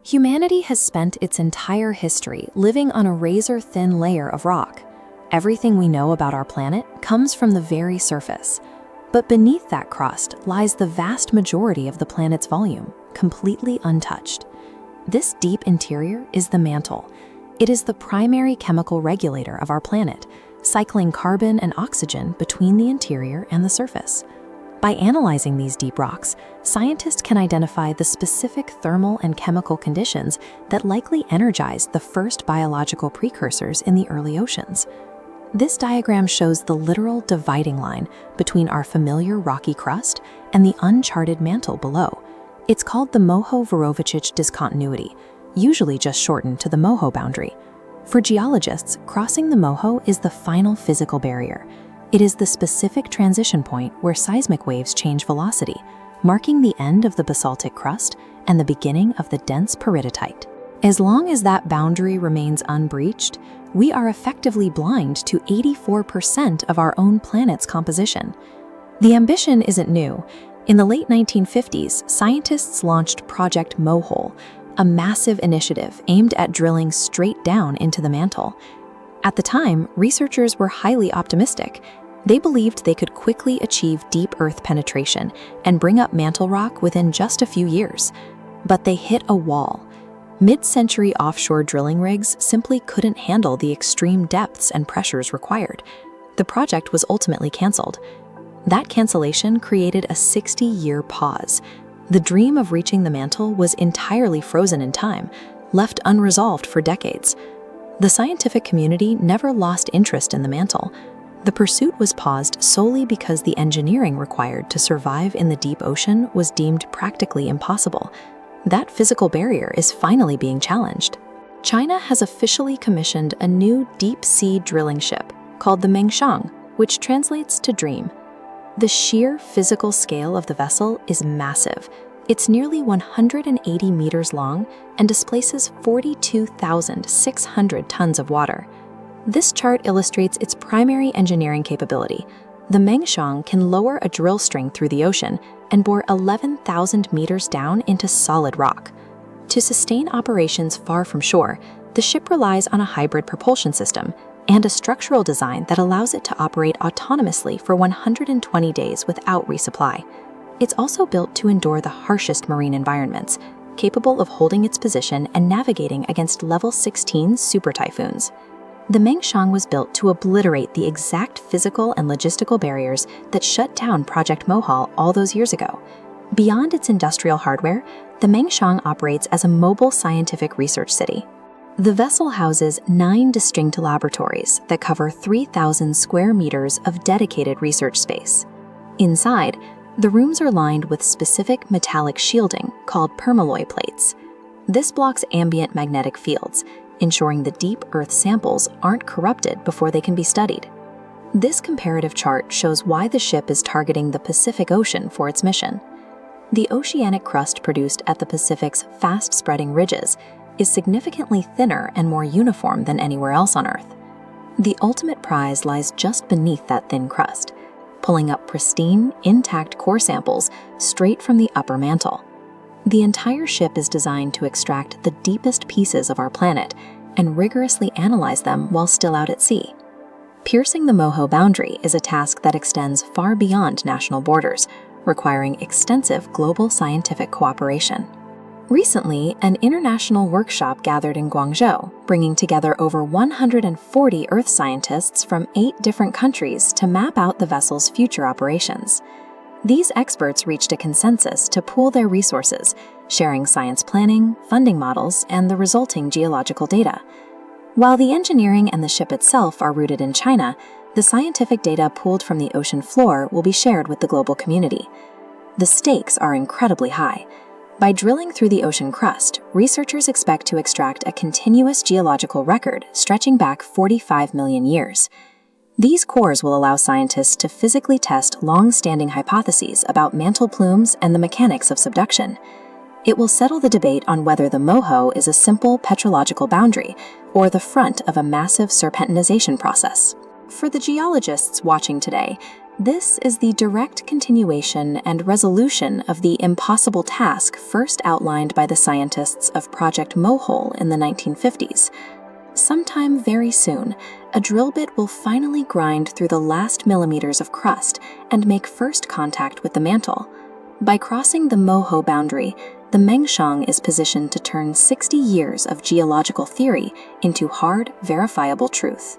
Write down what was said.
Humanity has spent its entire history living on a razor-thin layer of rock. Everything we know about our planet comes from the very surface. But beneath that crust lies the vast majority of the planet's volume, completely untouched. This deep interior is the mantle. It is the primary chemical regulator of our planet, cycling carbon and oxygen between the interior and the surface. By analyzing these deep rocks, scientists can identify the specific thermal and chemical conditions that likely energized the first biological precursors in the early oceans. This diagram shows the literal dividing line between our familiar rocky crust and the uncharted mantle below. It's called the Mohorovičić discontinuity, usually just shortened to the Moho boundary. For geologists, crossing the Moho is the final physical barrier. It is the specific transition point where seismic waves change velocity, marking the end of the basaltic crust and the beginning of the dense peridotite. As long as that boundary remains unbreached, we are effectively blind to 84% of our own planet's composition. The ambition isn't new. In the late 1950s, scientists launched Project Mohole, a massive initiative aimed at drilling straight down into the mantle. At the time, researchers were highly optimistic. They believed they could quickly achieve deep Earth penetration and bring up mantle rock within just a few years. But they hit a wall. Mid-century offshore drilling rigs simply couldn't handle the extreme depths and pressures required. The project was ultimately canceled. That cancellation created a 60-year pause. The dream of reaching the mantle was entirely frozen in time, left unresolved for decades. The scientific community never lost interest in the mantle. The pursuit was paused solely because the engineering required to survive in the deep ocean was deemed practically impossible. That physical barrier is finally being challenged. China has officially commissioned a new deep-sea drilling ship called the Meng Xiang, which translates to dream. The sheer physical scale of the vessel is massive. It's nearly 180 meters long and displaces 42,600 tons of water. This chart illustrates its primary engineering capability. The Meng Xiang can lower a drill string through the ocean and bore 11,000 meters down into solid rock. To sustain operations far from shore, the ship relies on a hybrid propulsion system and a structural design that allows it to operate autonomously for 120 days without resupply. It's also built to endure the harshest marine environments, capable of holding its position and navigating against level 16 super typhoons. The Meng Xiang was built to obliterate the exact physical and logistical barriers that shut down Project Mohole all those years ago. Beyond its industrial hardware, the Meng Xiang operates as a mobile scientific research city. The vessel houses 9 distinct laboratories that cover 3,000 square meters of dedicated research space. Inside, the rooms are lined with specific metallic shielding called permalloy plates. This blocks ambient magnetic fields, ensuring the deep Earth samples aren't corrupted before they can be studied. This comparative chart shows why the ship is targeting the Pacific Ocean for its mission. The oceanic crust produced at the Pacific's fast-spreading ridges is significantly thinner and more uniform than anywhere else on Earth. The ultimate prize lies just beneath that thin crust, pulling up pristine, intact core samples straight from the upper mantle. The entire ship is designed to extract the deepest pieces of our planet and rigorously analyze them while still out at sea. Piercing the Moho boundary is a task that extends far beyond national borders, requiring extensive global scientific cooperation. Recently, an international workshop gathered in Guangzhou, bringing together over 140 Earth scientists from 8 different countries to map out the vessel's future operations. These experts reached a consensus to pool their resources, sharing science planning, funding models, and the resulting geological data. While the engineering and the ship itself are rooted in China, the scientific data pooled from the ocean floor will be shared with the global community. The stakes are incredibly high. By drilling through the ocean crust, researchers expect to extract a continuous geological record stretching back 45 million years. These cores will allow scientists to physically test long-standing hypotheses about mantle plumes and the mechanics of subduction. It will settle the debate on whether the Moho is a simple petrological boundary or the front of a massive serpentinization process. For the geologists watching today, This is the direct continuation and resolution of the impossible task first outlined by the scientists of Project Mohole in the 1950s. Sometime very soon, a drill bit will finally grind through the last millimeters of crust and make first contact with the mantle. By crossing the Moho boundary, the Meng Xiang is positioned to turn 60 years of geological theory into hard, verifiable truth.